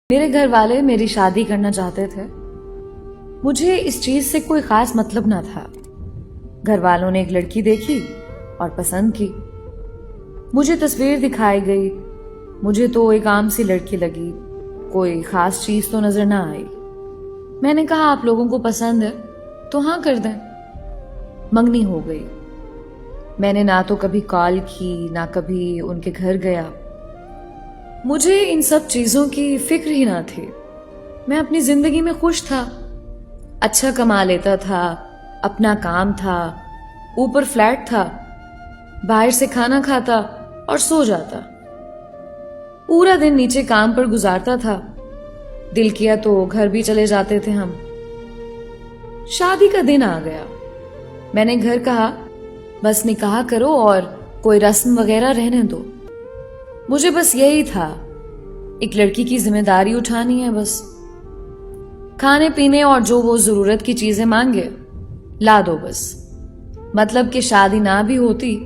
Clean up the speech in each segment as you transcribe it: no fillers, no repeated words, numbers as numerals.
میرے گھر والے میری شادی کرنا چاہتے تھے. مجھے اس چیز سے کوئی خاص مطلب نہ تھا. گھر والوں نے ایک لڑکی دیکھی اور پسند کی. مجھے تصویر دکھائی گئی. مجھے تو ایک عام سی لڑکی لگی. کوئی خاص چیز تو نظر نہ آئی. میں نے کہا آپ لوگوں کو پسند ہے تو ہاں کر دیں. منگنی ہو گئی. میں نے نہ تو کبھی کال کی نہ کبھی ان کے گھر گیا. مجھے ان سب چیزوں کی فکر ہی نہ تھی. میں اپنی زندگی میں خوش تھا. اچھا کما لیتا تھا. اپنا کام تھا. اوپر فلیٹ تھا. باہر سے کھانا کھاتا اور سو جاتا. پورا دن نیچے کام پر گزارتا تھا. دل کیا تو گھر بھی چلے جاتے تھے ہم. شادی کا دن آ گیا. میں نے گھر کہا بس نکاح کرو اور کوئی رسم وغیرہ رہنے دو. مجھے بس یہی تھا. ایک لڑکی کی ذمہ داری اٹھانی ہے بس. کھانے پینے اور جو وہ ضرورت کی چیزیں مانگے لا دو بس. مطلب کہ شادی نہ بھی ہوتی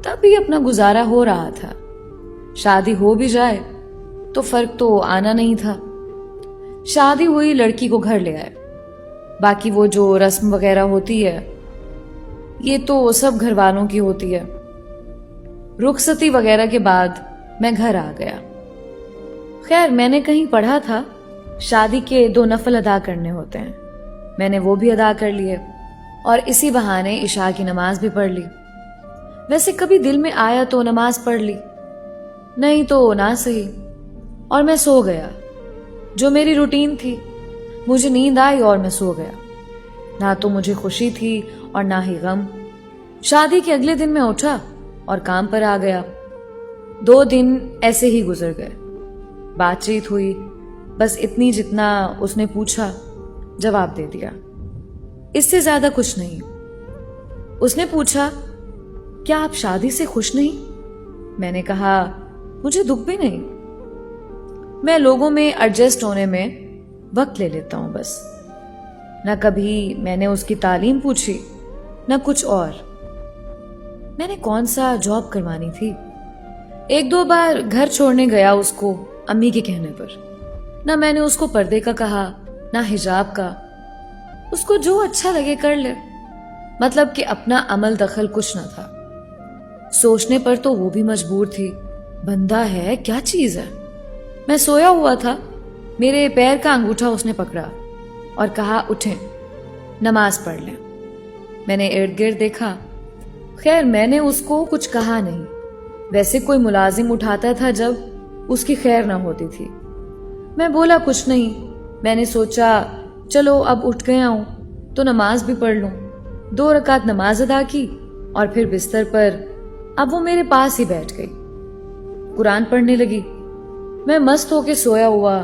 تب بھی اپنا گزارا ہو رہا تھا. شادی ہو بھی جائے تو فرق تو آنا نہیں تھا. شادی ہوئی, لڑکی کو گھر لے آئے. باقی وہ جو رسم وغیرہ ہوتی ہے یہ تو سب گھر والوں کی ہوتی ہے. رخصتی وغیرہ کے بعد میں گھر آ گیا. خیر میں نے کہیں پڑھا تھا شادی کے 2 نفل ادا کرنے ہوتے ہیں. میں نے وہ بھی ادا کر لیے اور اسی بہانے عشاء کی نماز بھی پڑھ لی. ویسے کبھی دل میں آیا تو نماز پڑھ لی, نہیں تو نہ صحیح. اور میں سو گیا جو میری روٹین تھی. مجھے نیند آئی اور میں سو گیا. نہ تو مجھے خوشی تھی اور نہ ہی غم. شادی کے اگلے دن میں اٹھا اور کام پر آ گیا. 2 دن ایسے ہی گزر گئے. بات چیت ہوئی بس اتنی جتنا اس نے پوچھا جواب دے دیا. اس سے زیادہ کچھ نہیں. اس نے پوچھا کیا آپ شادی سے خوش نہیں؟ میں نے کہا مجھے دکھ بھی نہیں. میں لوگوں میں ایڈجسٹ ہونے میں وقت لے لیتا ہوں بس. نہ کبھی میں نے اس کی تعلیم پوچھی نہ کچھ اور. میں نے کون سا جاب کروانی تھی. 1-2 بار گھر چھوڑنے گیا اس کو امی کے کہنے پر. نہ میں نے اس کو پردے کا کہا نہ حجاب کا. اس کو جو اچھا لگے کر لے. مطلب کہ اپنا عمل دخل کچھ نہ تھا. سوچنے پر تو وہ بھی مجبور تھی. بندہ ہے کیا چیز ہے. میں سویا ہوا تھا. میرے پیر کا انگوٹھا اس نے پکڑا اور کہا اٹھیں نماز پڑھ لیں. میں نے ارد گرد دیکھا. خیر میں نے اس کو کچھ کہا نہیں. ویسے کوئی ملازم اٹھاتا تھا جب اس کی خیر نہ ہوتی تھی. میں بولا کچھ نہیں. میں نے سوچا چلو اب اٹھ گیا ہوں تو نماز بھی پڑھ لوں. 2 رکعت نماز ادا کی اور پھر بستر پر اب وہ میرے پاس ہی بیٹھ گئی. قرآن پڑھنے لگی. میں مست ہو کے سویا ہوا.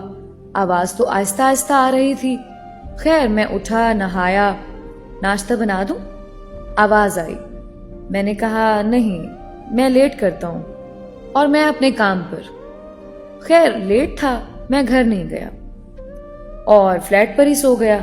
آواز تو آہستہ آہستہ آ رہی تھی. خیر میں اٹھا, نہایا, ناشتہ بنا دوں. آواز آئی. میں نے کہا نہیں میں لیٹ کرتا ہوں اور میں اپنے کام پر. خیر لیٹ تھا, میں گھر نہیں گیا اور فلیٹ پر ہی سو گیا.